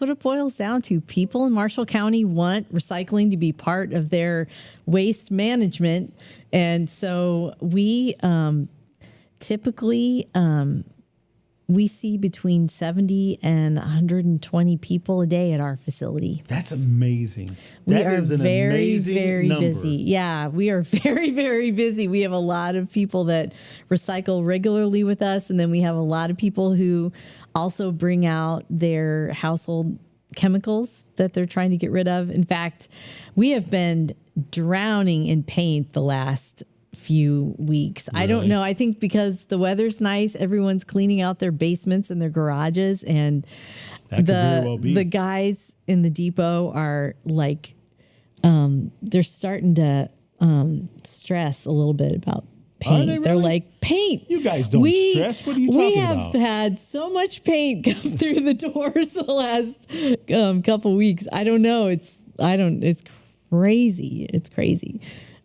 what it boils down to. People in Marshall County want recycling to be part of their waste management. And so we typically we see between 70 and 120 people a day at our facility. That's amazing. We That are is an very, amazing very number. busy. Yeah, we are very, very busy. We have a lot of people that recycle regularly with us. And then we have a lot of people who also bring out their household chemicals that they're trying to get rid of. In fact, we have been drowning in paint the last few weeks. Really? I don't know. I think because the weather's nice, everyone's cleaning out their basements and their garages, and the guys in the depot are like, they're starting to stress a little bit about paint. Really? They're like, paint. You guys don't stress. What are you talking about? We have had so much paint come through the doors the last couple weeks. I don't know. It's crazy. It's crazy.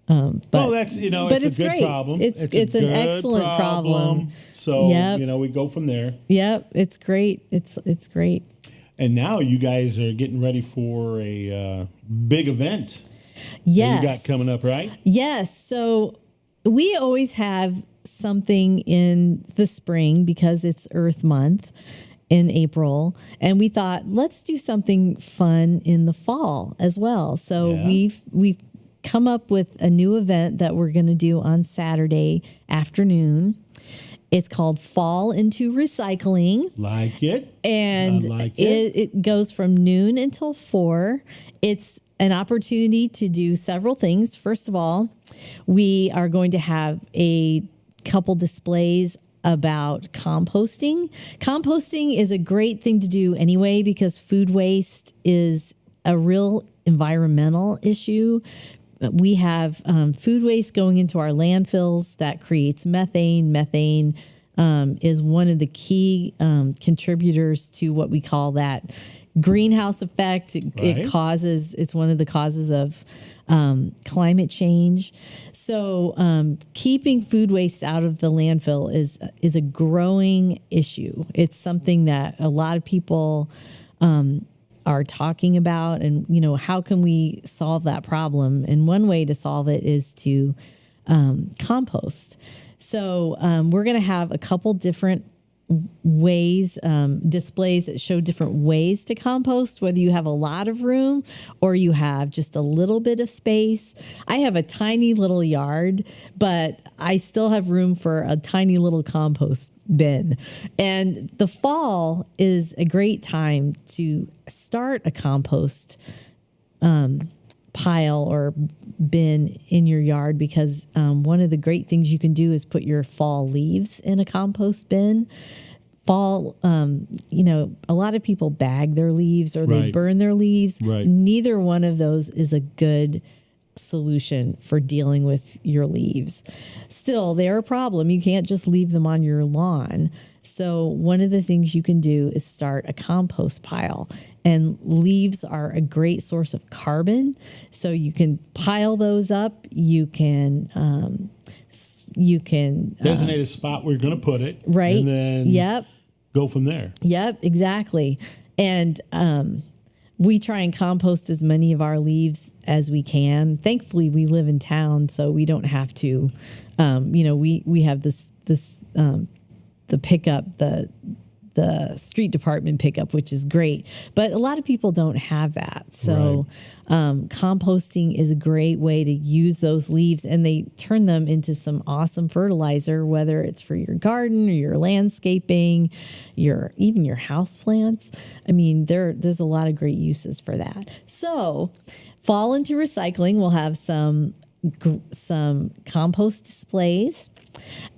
But it's a good great. problem. It's an excellent problem. So, we go from there. Yep. It's great. It's great. And now you guys are getting ready for a big event. Yes. That you got coming up, right? Yes. So we always have something in the spring because it's Earth Month in April. And we thought, let's do something fun in the fall as well. So we've come up with a new event that we're going to do on Saturday afternoon. It's called Fall into Recycling. Like it. And it goes from noon until 4. It's an opportunity to do several things. First of all, we are going to have a couple displays about composting. Composting is a great thing to do anyway because food waste is a real environmental issue. We have food waste going into our landfills that creates methane. Methane is one of the key contributors to what we call that greenhouse effect. It's one of the causes of climate change. So keeping food waste out of the landfill is a growing issue. It's something that a lot of people are talking about, and how can we solve that problem? And one way to solve it is to compost. So we're going to have a couple different ways, displays that show different ways to compost, whether you have a lot of room or you have just a little bit of space. I have a tiny little yard, but I still have room for a tiny little compost bin. And the fall is a great time to start a compost pile or bin in your yard because one of the great things you can do is put your fall leaves in a compost bin. Fall, a lot of people bag their leaves or they burn their leaves. Right. Neither one of those is a good solution for dealing with your leaves. Still, they're a problem. You can't just leave them on your lawn. So one of the things you can do is start a compost pile. And leaves are a great source of carbon. So you can pile those up. You can designate a spot where you're going to put it. Right. And then go from there. Yep, exactly. And we try and compost as many of our leaves as we can. Thankfully, we live in town, so we don't have to. We have this the pickup, the street department pickup, which is great. But a lot of people don't have that. So composting is a great way to use those leaves, and they turn them into some awesome fertilizer, whether it's for your garden or your landscaping, even your houseplants. I mean, there's a lot of great uses for that. So Fall into Recycling, we'll have some compost displays.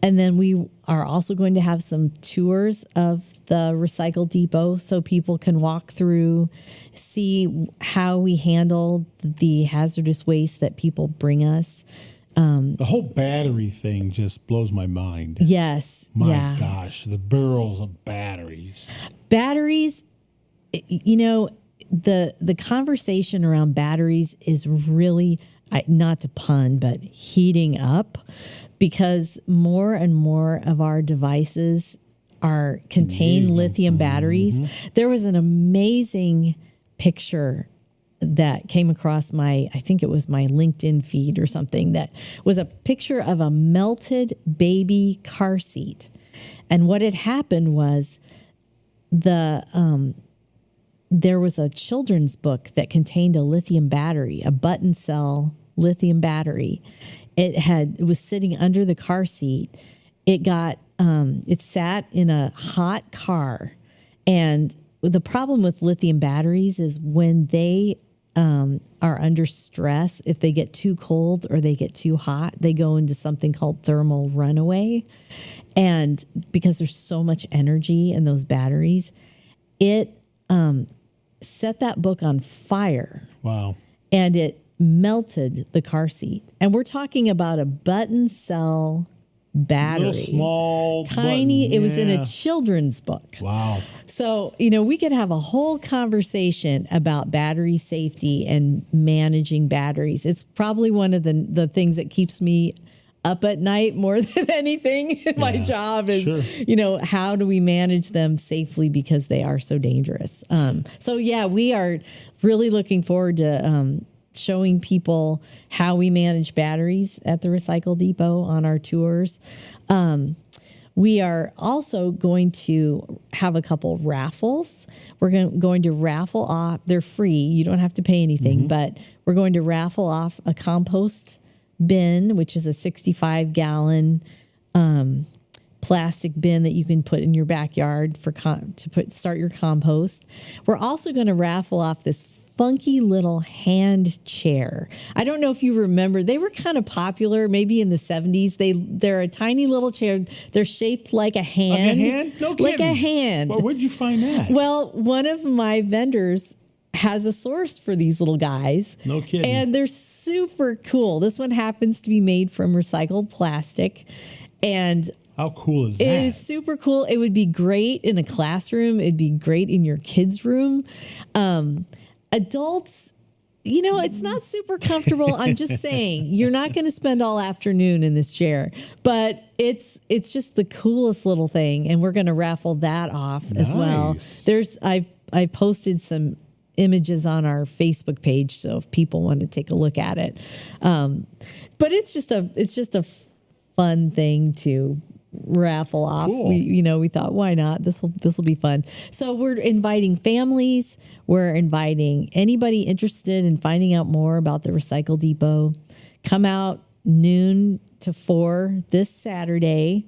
And then we are also going to have some tours of the Recycle Depot so people can walk through, see how we handle the hazardous waste that people bring us. The whole battery thing just blows my mind. Yes. My gosh, the barrels of batteries. Batteries, the conversation around batteries is really, not to pun, but heating up. Because more and more of our devices contain lithium batteries. There was an amazing picture that came across I think it was my LinkedIn feed or something, that was a picture of a melted baby car seat. And what had happened was there was a children's book that contained a lithium battery, a button cell lithium battery. It was sitting under the car seat. It sat in a hot car. And the problem with lithium batteries is when they are under stress, if they get too cold or they get too hot, they go into something called thermal runaway. And because there's so much energy in those batteries, it set that book on fire. Wow. And it melted the car seat. And we're talking about a button cell battery. Little small, tiny. button, It was in yeah. a children's book. Wow. So, we could have a whole conversation about battery safety and managing batteries. It's probably one of the things that keeps me up at night more than anything in my job is, Sure. How do we manage them safely because they are so dangerous? We are really looking forward to showing people how we manage batteries at the Recycle Depot on our tours. We are also going to have a couple raffles. We're going to raffle off. They're free. You don't have to pay anything, but we're going to raffle off a compost bin, which is a 65-gallon plastic bin that you can put in your backyard start your compost. We're also going to raffle off this funky little hand chair. I don't know if you remember, they were kind of popular maybe in the 70s. They're a tiny little chair. They're shaped like a hand. Like a hand? No kidding. Like a hand. Well, where'd you find that? Well, one of my vendors has a source for these little guys. No kidding. And they're super cool. This one happens to be made from recycled plastic. And how cool is that? it is super cool. It would be great in a classroom. It'd be great in your kids' room. Adults, it's not super comfortable. I'm just saying, you're not going to spend all afternoon in this chair, but it's just the coolest little thing. And we're going to raffle that off as well. I've posted some images on our Facebook page, so if people want to take a look at it. But it's just a fun thing to raffle off. Cool. We thought, why not? This will be fun. So we're inviting families. We're inviting anybody interested in finding out more about the Recycle Depot. Come out noon to 4 this Saturday.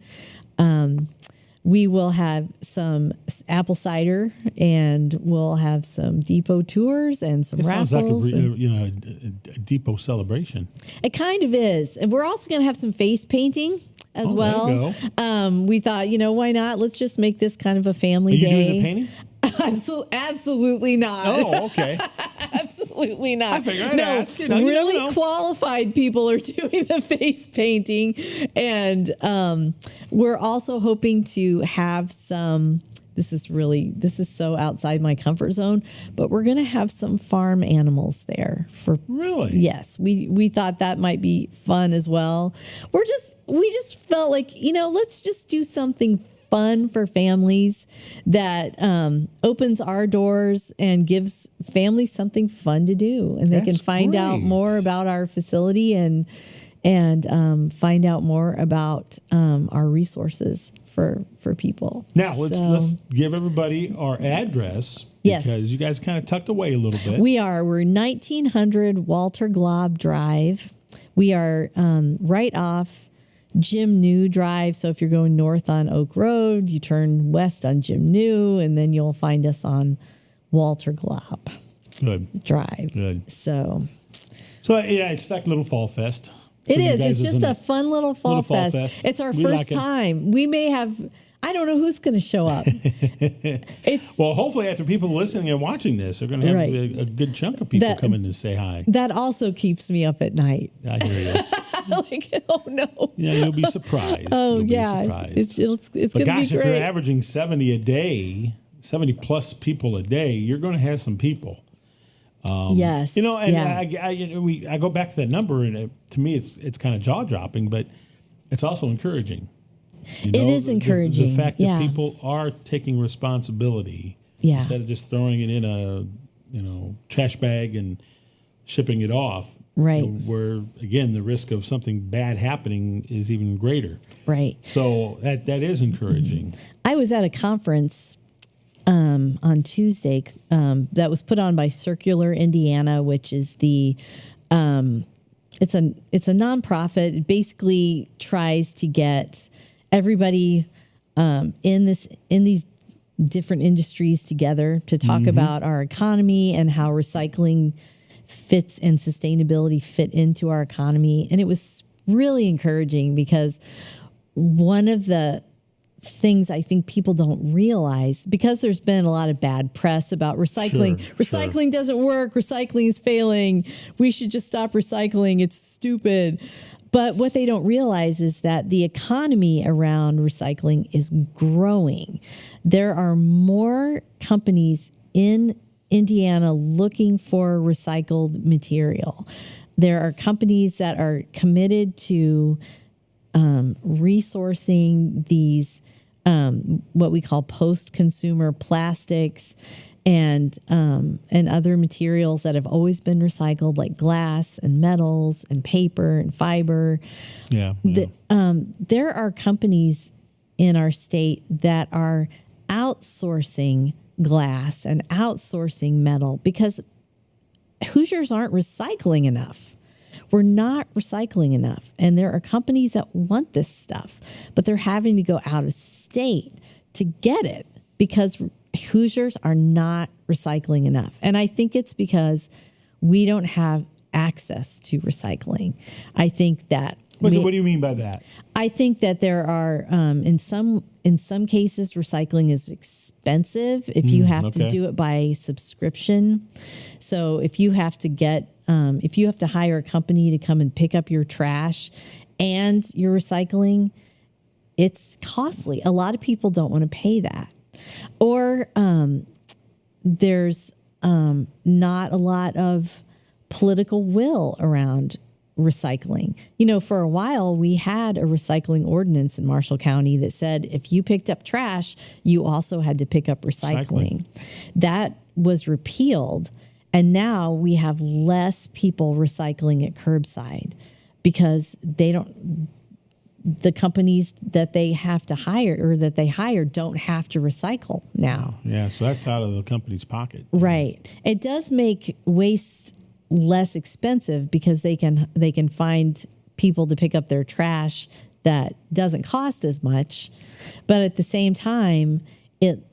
We will have some apple cider, and we'll have some depot tours and some raffles. Sounds like a depot celebration. It kind of is. And we're also going to have some face painting as well. There you go. We thought, why not? Let's just make this kind of a family Are you day. doing the painting? Absolutely not. Oh, okay. Absolutely not. I figured I'd ask. You never Really know. qualified people are doing the face painting. And we're also hoping to have some, this is so outside my comfort zone, but we're going to have some farm animals there for. Really? Yes. We thought that might be fun as well. We just felt like, let's just do something fun for families that opens our doors and gives families something fun to do, and they can find out more about our facility and find out more about our resources for people. Now let's give everybody our address. Yes. Because you guys kind of tucked away a little bit. We're 1900 Walter Glob Drive. We are right off Jim New Drive. So if you're going north on Oak Road, you turn west on Jim New, and then you'll find us on Walter Glob Drive. Good. So yeah, it's like a little fall fest. it is. It's just a fun little fall fest. It's our first time. We may have. I don't know who's going to show up. Well, hopefully after people listening and watching this, they're going to have a good chunk of people come in to say hi. That also keeps me up at night. I hear you. Like, oh no. Yeah, you'll be surprised. Oh You'll yeah. be surprised. It's going to be great. If you're averaging 70 a day, 70 plus people a day, you're going to have some people. Yes. I go back to that number, and to me, it's kind of jaw dropping, but it's also encouraging. You know, it is encouraging. The fact that people are taking responsibility instead of just throwing it in a trash bag and shipping it off. Right. Where again the risk of something bad happening is even greater. Right. So that is encouraging. I was at a conference on Tuesday that was put on by Circular Indiana, which is the it's a nonprofit. It basically tries to get everybody in these different industries together to talk about our economy and how recycling fits and sustainability fit into our economy. And it was really encouraging because one of the things I think people don't realize, because there's been a lot of bad press about recycling. Recycling doesn't work. Recycling is failing. We should just stop recycling. It's stupid. But what they don't realize is that the economy around recycling is growing. There are more companies in Indiana looking for recycled material. There are companies that are committed to resourcing these what we call post-consumer plastics and other materials that have always been recycled, like glass and metals and paper and fiber. There are companies in our state that are outsourcing glass and outsourcing metal because Hoosiers aren't recycling enough. We're not recycling enough. And there are companies that want this stuff, but they're having to go out of state to get it because Hoosiers are not recycling enough. And I think it's because we don't have access to recycling. I think that. What do you mean by that? I think that there are in some cases recycling is expensive if you have to do it by subscription. So if you have to hire a company to come and pick up your trash and your recycling, it's costly. A lot of people don't want to pay that. Or there's not a lot of political will around recycling. For a while, we had a recycling ordinance in Marshall County that said if you picked up trash, you also had to pick up recycling. That was repealed. And now we have less people recycling at curbside because the companies that they have to hire or that they hire don't have to recycle now. Yeah, so that's out of the company's pocket. Right. It does make waste less expensive because they can find people to pick up their trash that doesn't cost as much. But at the same time, it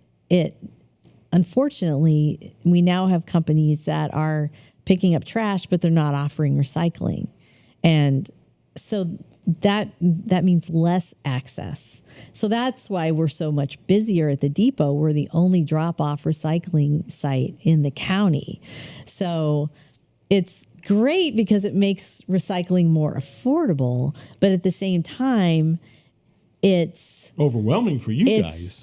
unfortunately, we now have companies that are picking up trash, but they're not offering recycling. And so that means less access. So that's why we're so much busier at the depot. We're the only drop-off recycling site in the county. So it's great because it makes recycling more affordable, but at the same time, it's overwhelming for you guys.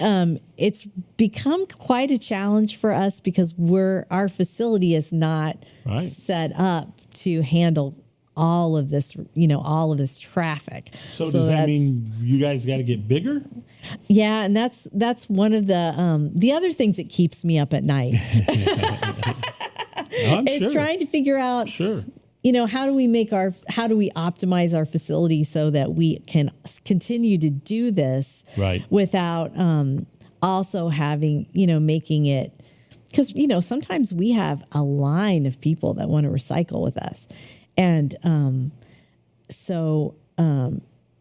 It's become quite a challenge for us because our facility is not set up to handle all of this traffic. So does that mean you guys got to get bigger? Yeah, and that's one of the other things that keeps me up at night. It's trying to figure out, how do we optimize our facility so that we can continue to do this without also having, making it, because, sometimes we have a line of people that want to recycle with us. And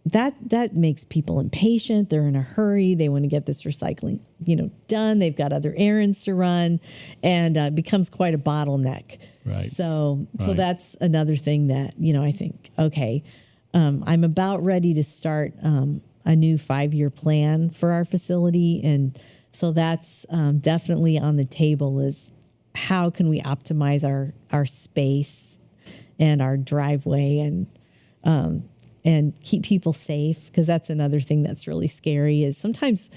that makes people impatient. They're in a hurry. They want to get this recycling, done. They've got other errands to run, and it becomes quite a bottleneck. Right. So that's another thing that, I think, I'm about ready to start a new 5-year plan for our facility. And so that's definitely on the table is how can we optimize our space and our driveway and keep people safe, because that's another thing that's really scary is sometimes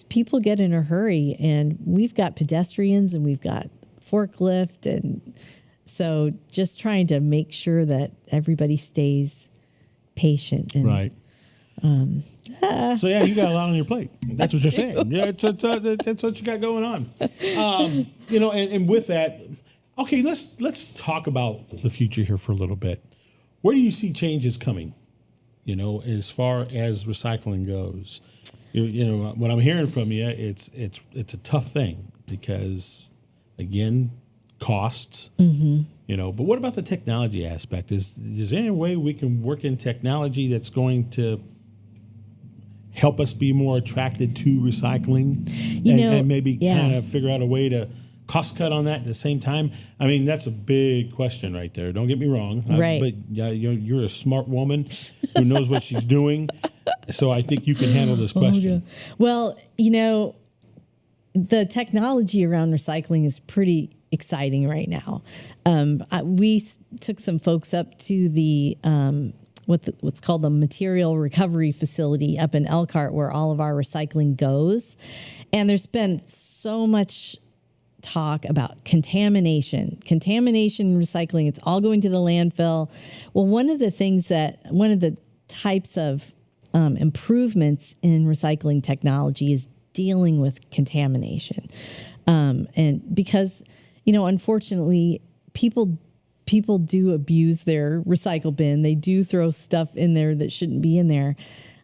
people get in a hurry, and we've got pedestrians and we've got forklift, and so just trying to make sure that everybody stays patient. And, So yeah, you got a lot on your plate. That's what you're saying. Yeah, that's what you got going on. And with that, okay, let's talk about the future here for a little bit. Where do you see changes coming? As far as recycling goes, what I'm hearing from you, it's a tough thing because, again, costs. But what about the technology aspect? Is there any way we can work in technology that's going to help us be more attracted to recycling and maybe kind of figure out a way to cost cut on that at the same time? I mean, that's a big question right there. Don't get me wrong. Right. But you're a smart woman who knows what she's doing. So I think you can handle this question. Well, the technology around recycling is pretty exciting right now. We took some folks up to the what's called the material recovery facility up in Elkhart, where all of our recycling goes. And there's been so much talk about contamination recycling. It's all going to the landfill. Well, one of the types of improvements in recycling technology is dealing with contamination. And because, unfortunately, people do abuse their recycle bin. They do throw stuff in there that shouldn't be in there.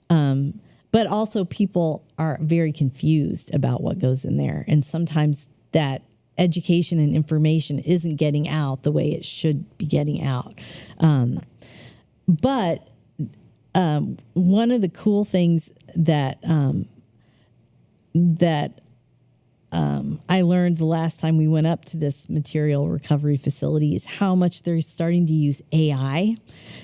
But also people are very confused about what goes in there. And sometimes that education and information isn't getting out the way it should be getting out. But one of the cool things that I learned the last time we went up to this material recovery facility is how much they're starting to use AI.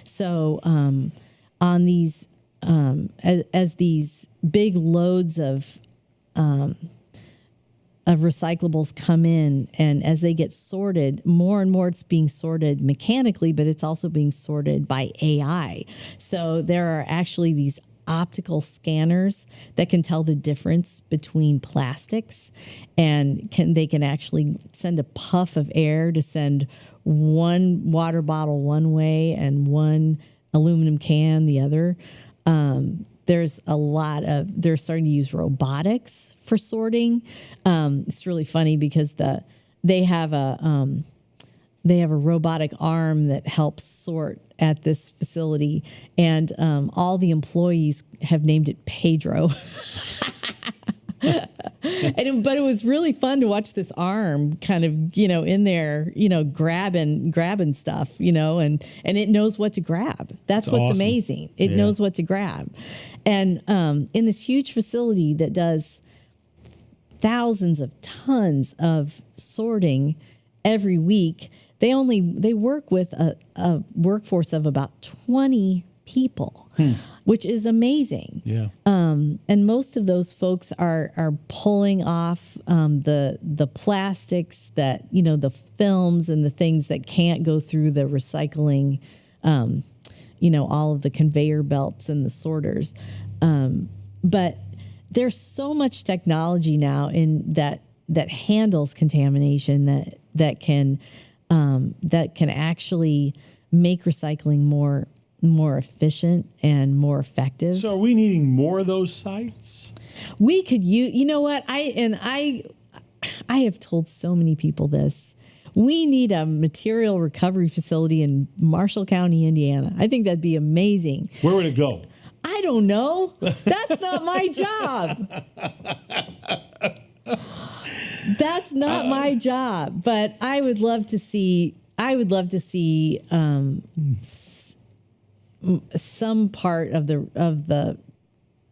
So on these, as these big loads of recyclables come in, and as they get sorted, more and more it's being sorted mechanically, but it's also being sorted by AI. So there are actually these optical scanners that can tell the difference between plastics, and they can actually send a puff of air to send one water bottle one way and one aluminum can the other. They're starting to use robotics for sorting. It's really funny because they have a robotic arm that helps sort at this facility, and all the employees have named it Pedro. But it was really fun to watch this arm kind of, in there, grabbing stuff, and it knows what to grab. That's what's awesome. Amazing. It knows what to grab. And in this huge facility that does thousands of tons of sorting every week, they work with a workforce of about 20 people, which is amazing. Yeah. And most of those folks are pulling off the plastics that, the films and the things that can't go through the recycling, all of the conveyor belts and the sorters. But there's so much technology now that handles contamination that can actually make recycling more efficient and more effective. So are we needing more of those sites? We could use, you know what? I have told so many people this. We need a material recovery facility in Marshall County, Indiana. I think that'd be amazing. Where would it go? I don't know. That's not my job. That's not my job. But I would love to see some part of the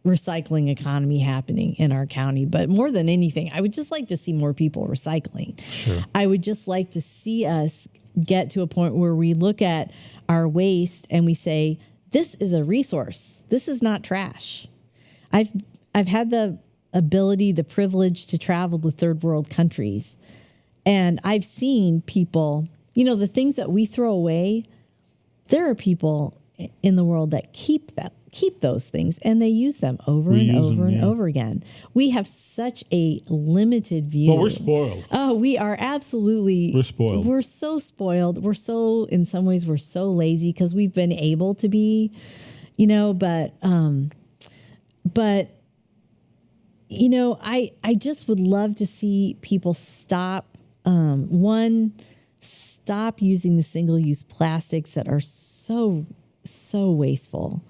recycling economy happening in our county. But more than anything, I would just like to see more people recycling. Sure. I would just like to see us get to a point where we look at our waste and we say, this is a resource. This is not trash. I've had the privilege to travel to third world countries, and I've seen people, the things that we throw away, there are people in the world that keep those things, and they use them over and over again. We have such a limited view. Well, we're spoiled. Oh, we are absolutely. We're spoiled. We're so spoiled. In some ways, we're so lazy because we've been able to be, but but you know, I just would love to see people stop. Stop using the single-use plastics that are so wasteful.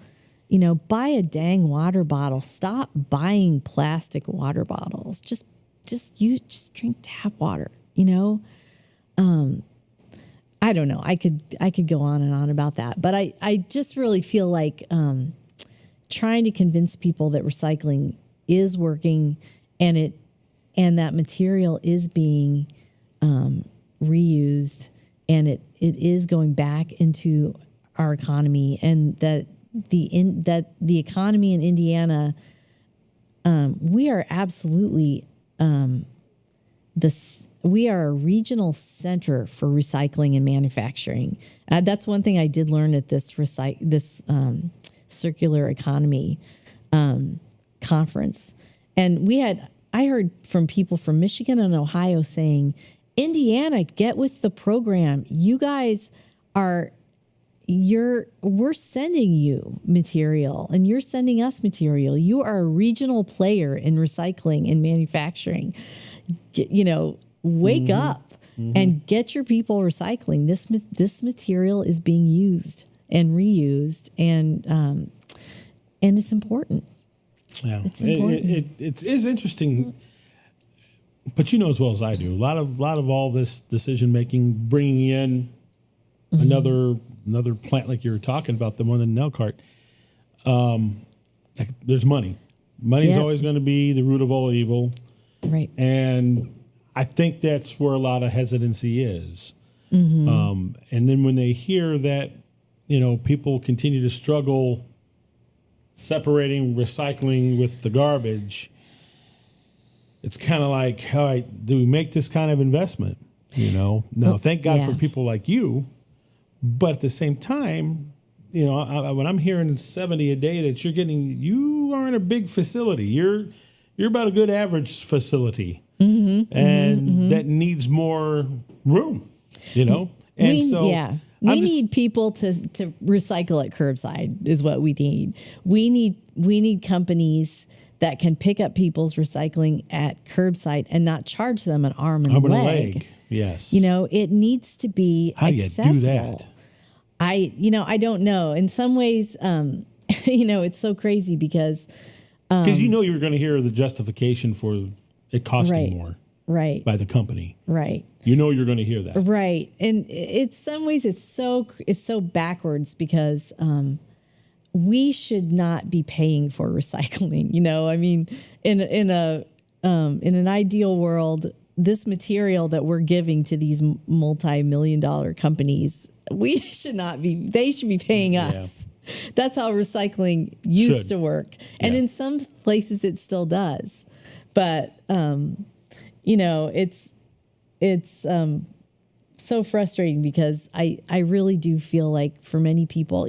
You know, buy a dang water bottle. Stop buying plastic water bottles. Just drink tap water. You know, I don't know. I could go on and on about that, but I just really feel like trying to convince people that recycling is working and that material is being reused and it is going back into our economy, and that the economy in Indiana, we are absolutely we are a regional center for recycling and manufacturing. That's one thing I did learn at this circular economy conference. And I heard from people from Michigan and Ohio saying, Indiana, get with the program. You guys we're sending you material and you're sending us material. You are a regional player in recycling and manufacturing. Wake up and get your people recycling. This material is being used and reused, and it's important. Yeah, it's important. It is interesting, but you know as well as I do, a lot of all this decision making, bringing in another plant like you were talking about, the one in Elkhart. There's money. Money's always going to be the root of all evil, right? And I think that's where a lot of hesitancy is. And then when they hear that, people continue to struggle separating recycling with the garbage, it's kind of like, all right, do we make this kind of investment? Now, thank God for people like you, but at the same time, when I'm hearing 70 a day that you're getting, you aren't a big facility. You're about a good average facility, and that needs more room, And we need people to recycle at curbside is what we need. We need companies that can pick up people's recycling at curbside and not charge them an arm and a leg. Yes. It needs to be accessible. How do you do that? I don't know. In some ways, it's so crazy because you're going to hear the justification for it costing more. Right. By the company. Right. You're going to hear that. Right. And in some ways it's so backwards because we should not be paying for recycling. I mean, in an ideal world, this material that we're giving to these multi-million-dollar companies, they should be paying us. Yeah. That's how recycling used to work. And in some places it still does. But it's so frustrating because I really do feel like for many people,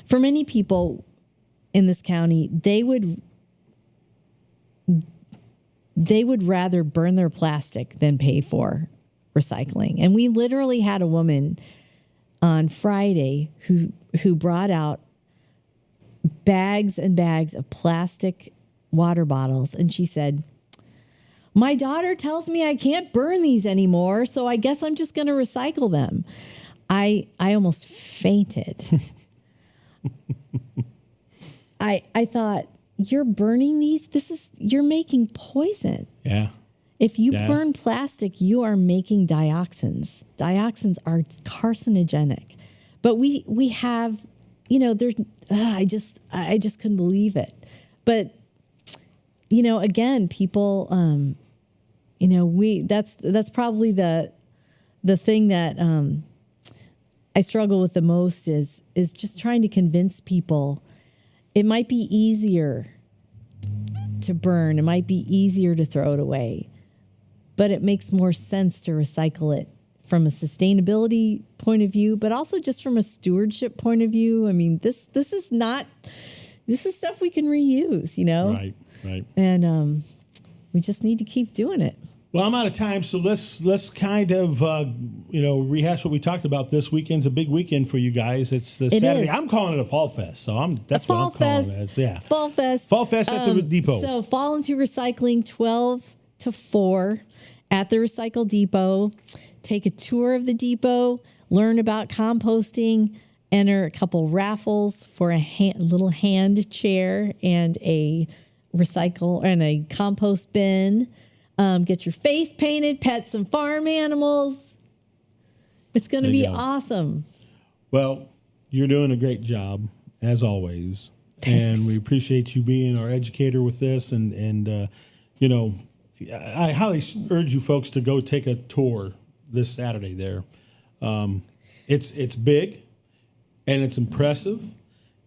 for many people in this county, they would rather burn their plastic than pay for recycling. And we literally had a woman on Friday who brought out bags and bags of plastic water bottles, and she said, my daughter tells me I can't burn these anymore, so I guess I'm just going to recycle them. I almost fainted. I thought, you're burning these? You're making poison. Yeah. If you burn plastic, you are making dioxins. Dioxins are carcinogenic. But we have, there's I just couldn't believe it. But again, people that's probably the thing that I struggle with the most is just trying to convince people it might be easier to burn, it might be easier to throw it away, but it makes more sense to recycle it from a sustainability point of view, but also just from a stewardship point of view. I mean, this is stuff we can reuse, Right. And we just need to keep doing it. Well, I'm out of time, so let's kind of rehash what we talked about. This weekend's a big weekend for you guys. It's the Saturday. Is. I'm calling it a Fall Fest, so that's what I'm calling it. Yeah, Fall Fest. Fall Fest at the depot. So fall into recycling 12 to 4 at the Recycle Depot. Take a tour of the depot, learn about composting, enter a couple raffles for a little hand chair and a recycle and a compost bin. Get your face painted, pet some farm animals. It's going to be awesome. Well, you're doing a great job, as always. Thanks. And we appreciate you being our educator with this. And I highly urge you folks to go take a tour this Saturday there. It's big and it's impressive.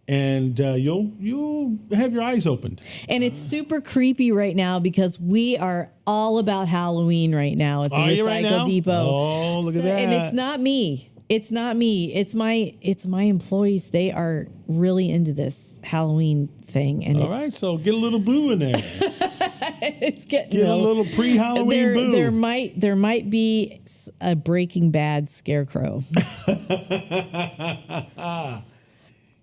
And you'll have your eyes opened. And it's super creepy right now because we are all about Halloween right now at the Recycle Depot. Oh, look at that! And it's not me. It's not me. It's my employees. They are really into this Halloween thing. And all right, so get a little boo in there. It's getting a little pre-Halloween boo. There might be a Breaking Bad scarecrow.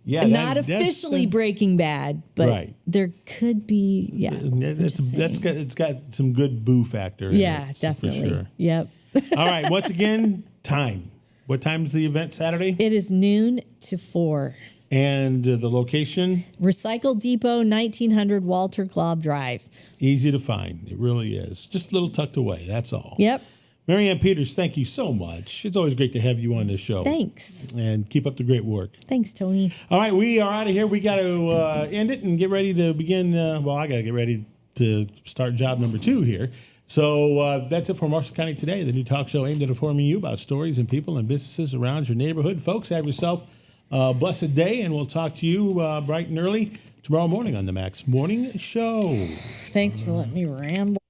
Yeah, not officially Breaking Bad, but there could be. Yeah, it's got some good boo factor. Yeah, definitely. For sure. Yep. All right. Once again, time. What time is the event Saturday? It is noon to 4. And the location? Recycle Depot, 1900 Walter Glob Drive. Easy to find. It really is. Just a little tucked away. That's all. Yep. Mary Ann Peters, thank you so much. It's always great to have you on this show. Thanks. And keep up the great work. Thanks, Tony. All right, we are out of here. We got to end it and get ready to begin. I got to get ready to start job number 2 here. So that's it for Marshall County Today, the new talk show aimed at informing you about stories and people and businesses around your neighborhood. Folks, have yourself a blessed day, and we'll talk to you bright and early tomorrow morning on the Max Morning Show. Thanks for letting me ramble.